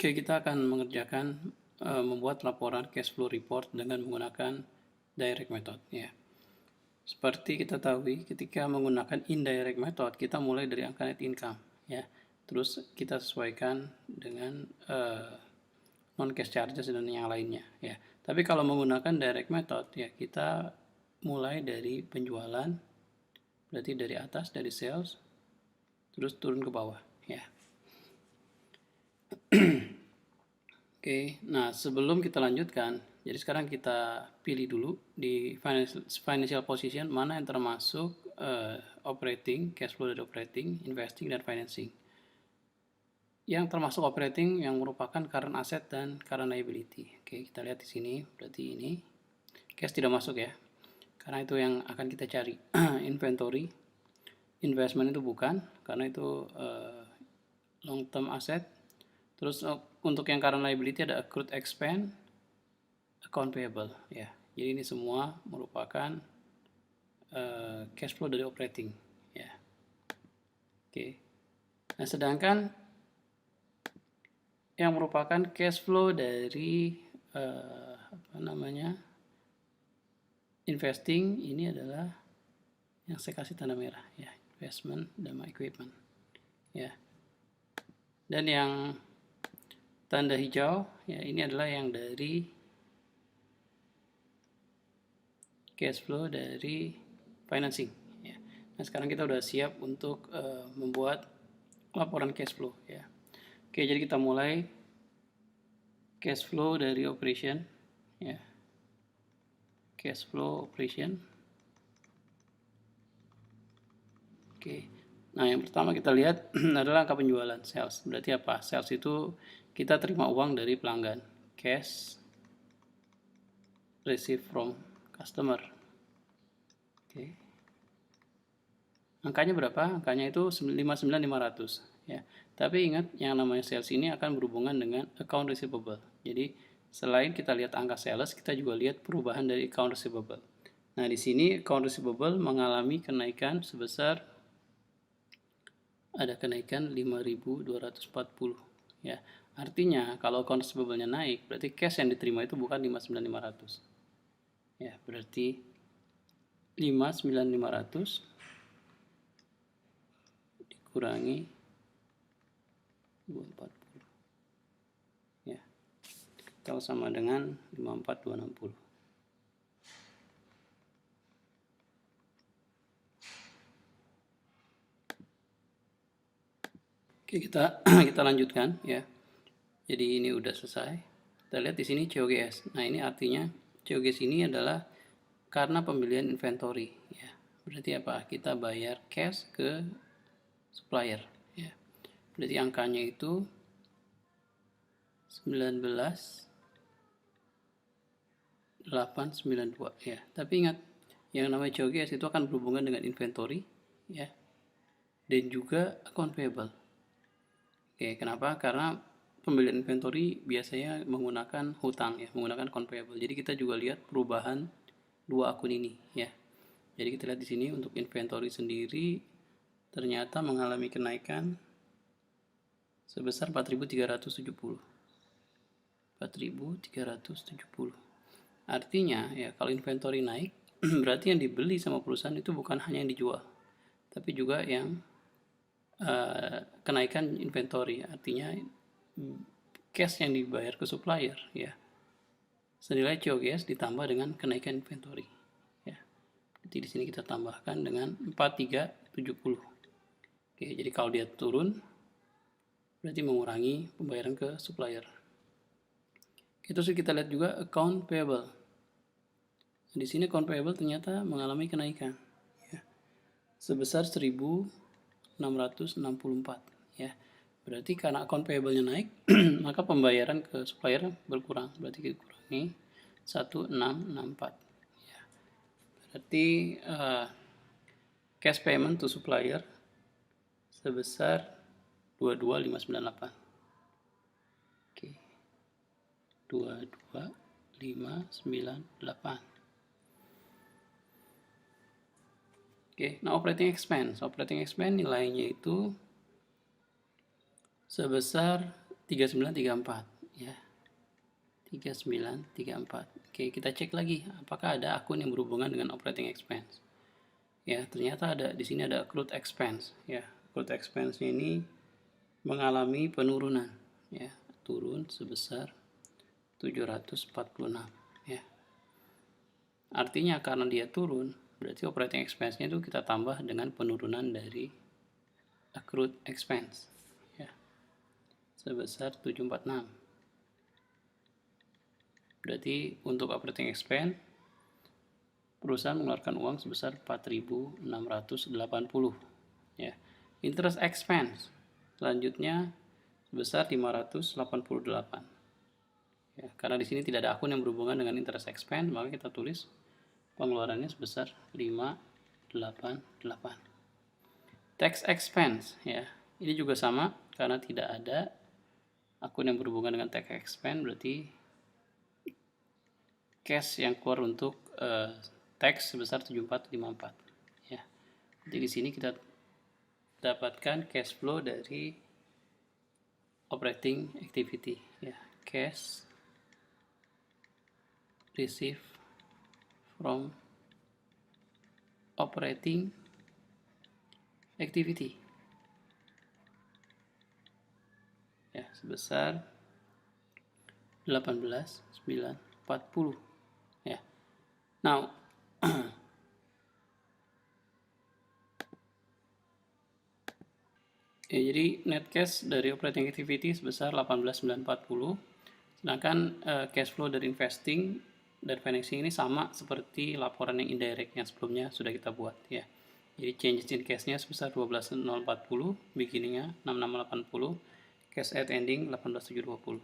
Oke, kita akan mengerjakan membuat laporan cash flow report dengan menggunakan direct method ya. Seperti kita tahu, ketika menggunakan indirect method, kita mulai dari angka net income ya. Terus kita sesuaikan dengan non cash charges dan yang lainnya ya. Tapi kalau menggunakan direct method ya, kita mulai dari penjualan, berarti dari atas, dari sales, terus turun ke bawah ya. Oke, nah sebelum kita lanjutkan, jadi sekarang kita pilih dulu di financial position mana yang termasuk operating, cash flow dari operating, investing, dan financing. Yang termasuk operating yang merupakan current asset dan current liability. Oke, kita lihat di sini, berarti ini cash tidak masuk ya, karena itu yang akan kita cari. Inventory, investment itu bukan, karena itu long term asset. Terus untuk yang current liability ada accrued expense, account payable ya. Jadi ini semua merupakan cash flow dari operating ya. Oke. Nah, sedangkan yang merupakan cash flow dari investing ini adalah yang saya kasih tanda merah ya, investment dan equipment ya. Dan yang tanda hijau ya, ini adalah yang dari cash flow dari financing ya. Nah, sekarang kita udah siap untuk membuat laporan cash flow ya. Oke, jadi kita mulai cash flow dari operation ya. Cash flow operation. Oke. Nah, yang pertama kita lihat adalah angka penjualan, sales. Berarti apa? Sales itu kita terima uang dari pelanggan. Cash received from customer. Oke. Angkanya berapa? Angkanya itu 59.500 ya. Tapi ingat, yang namanya sales ini akan berhubungan dengan account receivable. Jadi selain kita lihat angka sales, kita juga lihat perubahan dari account receivable. Nah, di sini account receivable mengalami kenaikan sebesar ada kenaikan 5.240 ya. Artinya kalau account receivable-nya naik, berarti cash yang diterima itu bukan 59.500 ya. Berarti 59.500 dikurangi 240 ya, kalau sama dengan 54.260. Oke, kita lanjutkan ya. Jadi ini udah selesai. Kita lihat di sini COGS. Nah, ini artinya COGS ini adalah karena pembelian inventory ya. Berarti apa? Kita bayar cash ke supplier ya. Berarti angkanya itu 19.892 ya. Tapi ingat, yang namanya COGS itu akan berhubungan dengan inventory ya, dan juga account payable. Oke, kenapa? Karena pembelian inventory biasanya menggunakan hutang ya, menggunakan account payable. Jadi kita juga lihat perubahan dua akun ini ya. Jadi kita lihat di sini untuk inventory sendiri ternyata mengalami kenaikan sebesar 4.370. 4.370. Artinya ya, kalau inventory naik berarti yang dibeli sama perusahaan itu bukan hanya yang dijual, tapi juga yang kenaikan inventory, artinya cash yang dibayar ke supplier ya, senilai COGS ditambah dengan kenaikan inventory ya. Jadi di sini kita tambahkan dengan 4.370. Oke, jadi kalau dia turun berarti mengurangi pembayaran ke supplier. Terus kita lihat juga account payable. Di sini account payable ternyata mengalami kenaikan ya, sebesar 1.664 ya. Berarti karena account payable-nya naik maka pembayaran ke supplier berkurang. Berarti kita kurangi 1.664 ya. Berarti cash payment to supplier sebesar 22.598. Oke. 22.598. Oke, nah operating expense nilainya itu sebesar 3934 ya. 3934. Oke, kita cek lagi apakah ada akun yang berhubungan dengan operating expense. Ya, ternyata ada di sini ada accrued expense ya. Accrued expense ini mengalami penurunan ya, turun sebesar 746 ya. Artinya karena dia turun, berarti operating expense-nya itu kita tambah dengan penurunan dari accrued expense ya, sebesar 746. Berarti untuk operating expense perusahaan mengeluarkan uang sebesar 4.680 ya. Interest expense selanjutnya sebesar 588 ya. Karena di sini tidak ada akun yang berhubungan dengan interest expense, maka kita tulis pengeluarannya sebesar 588. Tax expense ya. Ini juga sama karena tidak ada akun yang berhubungan dengan tax expense, berarti cash yang keluar untuk tax sebesar 7454 ya. Jadi di sini kita dapatkan cash flow dari operating activity ya. Cash received from operating activity ya, sebesar 18.940 ya. Now ya, jadi net cash dari operating activity sebesar 18.940, sedangkan cash flow dari investing dan financing ini sama seperti laporan yang indirect yang sebelumnya sudah kita buat ya. Jadi changes in cash-nya sebesar 12.040, beginning-nya 6680, cash at ending 18.720.